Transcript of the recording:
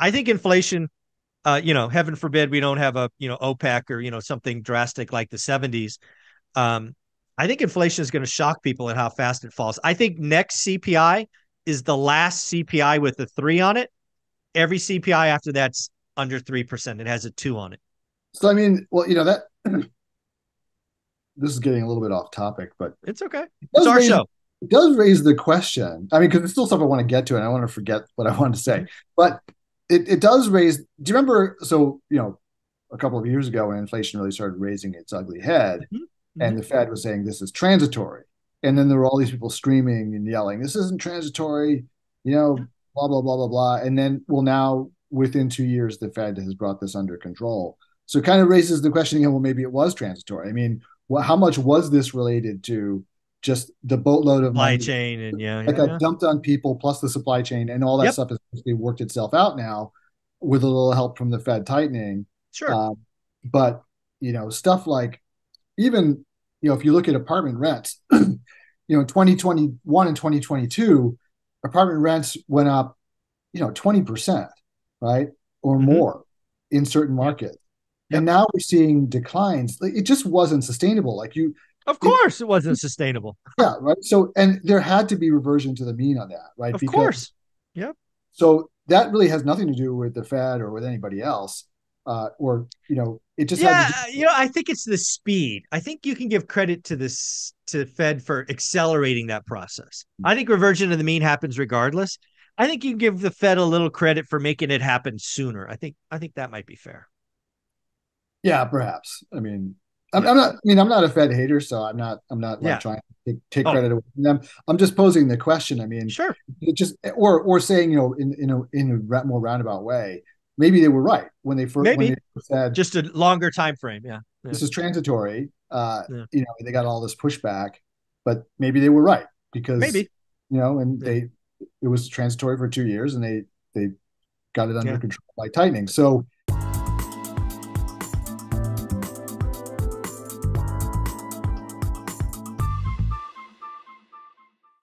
I think inflation, heaven forbid we don't have a, OPEC or, something drastic like the 70s. Um, I think inflation is going to shock people at how fast it falls. I think next CPI is the last CPI with a 3 on it. Every CPI after that's under 3%. It has a 2 on it. So I mean, well, that this is getting a little bit off topic, but It's okay. it It's does our raise show. it does raise the question. I mean, because it's still stuff I want to get to, and I want to forget what I wanted to say. But it does raise. Do you remember? So a couple of years ago when inflation really started raising its ugly head, Mm-hmm. and Mm-hmm. the Fed was saying this is transitory, and then there were all these people screaming and yelling, "This isn't transitory," blah blah blah blah blah. And then, well, now within 2 years, the Fed has brought this under control. So it kind of raises the question, well, maybe it was transitory. I mean, how much was this related to just the boatload of Supply money chain and yeah, that yeah, got yeah. dumped on people, plus the supply chain and all that Yep. stuff has basically worked itself out now with a little help from the Fed tightening. Sure. Um, but stuff like even if you look at apartment rents, in 2021 and 2022, apartment rents went up 20%, right, or Mm-hmm. more in certain Yep. markets. And Yep. now we're seeing declines. It just wasn't sustainable. Like Of it, course it wasn't sustainable. yeah, right. So, and there had to be reversion to the mean on that, right? Of Because course. Yep. so that really has nothing to do with the Fed or with anybody else, or it just had to Yeah, do. I think it's the speed. I think you can give credit to this to Fed for accelerating that process. I think reversion to the mean happens regardless. I think you can give the Fed a little credit for making it happen sooner. I think that might be fair. Yeah, perhaps. I mean, Yeah. I'm not. I mean, I'm not a Fed hater, so I'm not like Yeah. trying to take Oh, credit away from them. I'm just posing the question. I mean, sure. it just or saying in a more roundabout way, maybe they were right when they Maybe first said just a longer time frame. Yeah. Yeah. this is transitory. Yeah. They got all this pushback, but maybe they were right because Maybe. and Yeah. it was transitory for 2 years, and they got it under Yeah. control by tightening. So